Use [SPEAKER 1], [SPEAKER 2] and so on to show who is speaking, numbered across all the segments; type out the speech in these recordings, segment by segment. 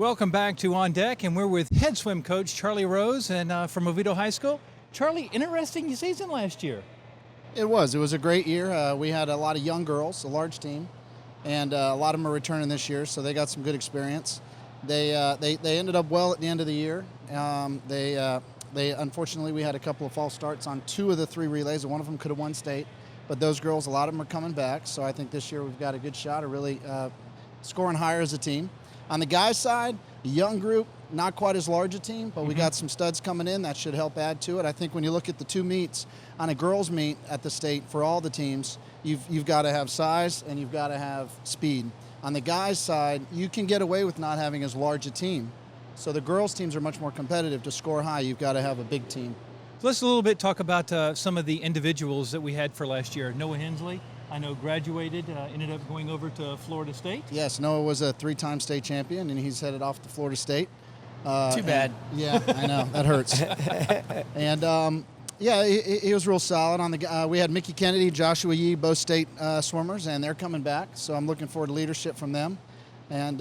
[SPEAKER 1] Welcome back to On Deck, and we're with head swim coach Charlie Rose and from Oviedo High School. Charlie, interesting season last year.
[SPEAKER 2] It was a great year. We had a lot of young girls, a large team, and a lot of them are returning this year, so they got some good experience. They ended up well at the end of the year. They unfortunately, we had a couple of false starts on 2 of the 3 relays, and one of them could have won state. But those girls, a lot of them are coming back, so I think this year we've got a good shot of really scoring higher as a team. On the guys' side, a young group, not quite as large a team, but we got some studs coming in that should help add to it. I think when you look at the 2 meets, on a girls' meet at the state for all the teams, you've got to have size and you've got to have speed. On the guys' side, you can get away with not having as large a team. So the girls' teams are much more competitive. To score high, you've got to have a big team.
[SPEAKER 1] Let's a little bit talk about some of the individuals that we had for last year. Noah Hensley, I know, graduated, ended up going over to Florida State.
[SPEAKER 2] Yes, Noah was a 3-time state champion, and he's headed off to Florida State.
[SPEAKER 3] Too bad.
[SPEAKER 2] Yeah, I know. That hurts. And, yeah, he was real solid. On the we had Mickey Kennedy, Joshua Yee, both state swimmers, and they're coming back. So I'm looking forward to leadership from them. And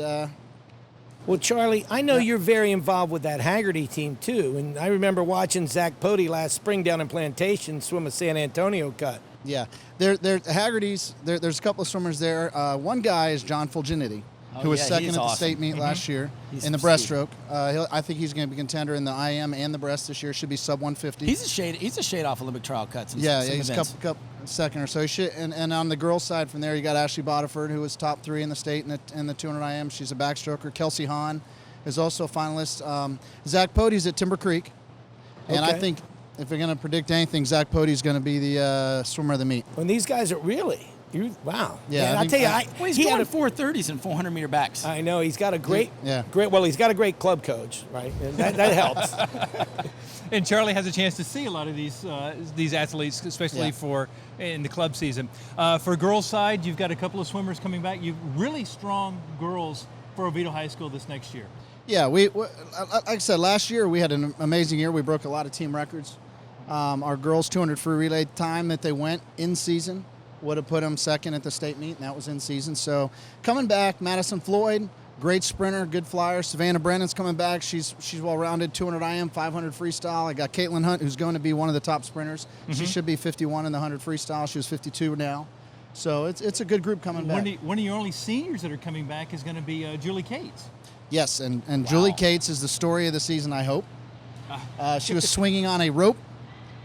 [SPEAKER 3] well, Charlie, I know you're very involved with that Haggerty team, too. And I remember watching Zach Pody last spring down in Plantation swim a San Antonio cut.
[SPEAKER 2] Yeah, Haggerty's. There's a couple of swimmers there. One guy is John Fulginity, who was second at the state meet last year in the breaststroke. I think he's going to be contender in the IM and the breast this year. Should be sub 150.
[SPEAKER 4] He's a shade off Olympic trial cuts.
[SPEAKER 2] Yeah, he's a couple second or so. And on the girls' side from there, you got Ashley Bodiford, who was top 3 in the state in the 200 IM. She's a backstroker. Kelsey Hahn is also a finalist. Zach Pody's at Timber Creek, and I think if you're going to predict anything, Zach Pody's going to be the swimmer of the meet.
[SPEAKER 3] And these guys are really. Wow.
[SPEAKER 2] Yeah,
[SPEAKER 3] I'll tell you,
[SPEAKER 4] he's doing 430s and 400-meter backs.
[SPEAKER 3] I know he's got a great. Well, he's got a great club coach, right? And that helps.
[SPEAKER 1] And Charlie has a chance to see a lot of these athletes, especially in the club season. For girls' side, you've got a couple of swimmers coming back. You've really strong girls for Oviedo High School this next year.
[SPEAKER 2] Yeah, we like I said, last year we had an amazing year. We broke a lot of team records. Our girls' 200 free relay time that they went in season would have put them second at the state meet, and that was in season. So coming back, Madison Floyd, great sprinter, good flyer. Savannah Brennan's coming back. She's well-rounded, 200 IM, 500 freestyle. I got Caitlin Hunt, who's going to be one of the top sprinters. She should be 51 in the 100 freestyle. She was 52 now. So it's a good group coming back.
[SPEAKER 1] One of your only seniors that are coming back is going to be Julie Cates.
[SPEAKER 2] Yes, and Julie Cates is the story of the season, I hope. She was swinging on a rope,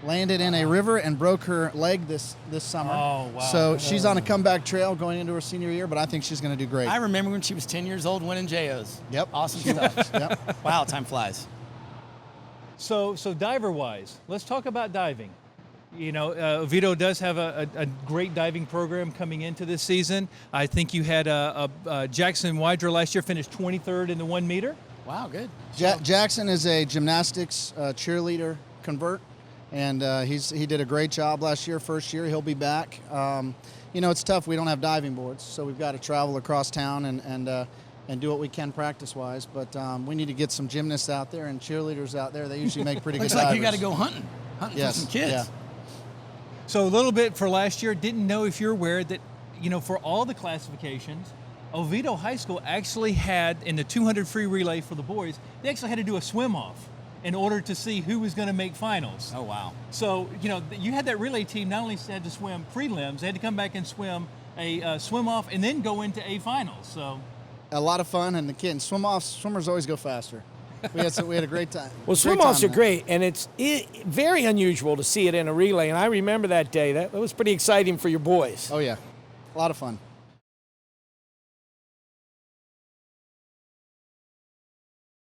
[SPEAKER 2] landed in a river, and broke her leg this summer. Oh, wow. So she's on a comeback trail going into her senior year, but I think she's going to do great.
[SPEAKER 4] I remember when she was 10 years old winning JOs.
[SPEAKER 2] Yep.
[SPEAKER 4] Awesome stuff. Yep. Wow, time flies.
[SPEAKER 1] So diver-wise, let's talk about diving. You know, Oviedo does have a great diving program coming into this season. I think you had Jackson Wydra last year finished 23rd in the 1 meter.
[SPEAKER 4] Wow, good.
[SPEAKER 2] Jackson is a gymnastics cheerleader convert, and he did a great job last year, first year. He'll be back. You know, it's tough. We don't have diving boards, so we've got to travel across town and do what we can practice-wise. But we need to get some gymnasts out there and cheerleaders out there. They usually make pretty good divers.
[SPEAKER 4] Looks like you got to go hunting for some kids.
[SPEAKER 2] Yeah.
[SPEAKER 1] So a little bit for last year, didn't know if you're aware that, you know, for all the classifications, Oviedo High School actually had, in the 200 free relay for the boys, they actually had to do a swim-off in order to see who was going to make finals.
[SPEAKER 4] Oh, wow.
[SPEAKER 1] So, you know, you had that relay team not only had to swim prelims, they had to come back and swim a swim-off and then go into a finals. So
[SPEAKER 2] a lot of fun, and the kids, swimmers always go faster. We had a great time.
[SPEAKER 3] Well, swim-offs are great, and it's very unusual to see it in a relay. And I remember that day. That was pretty exciting for your boys.
[SPEAKER 2] Oh, yeah. A lot of fun.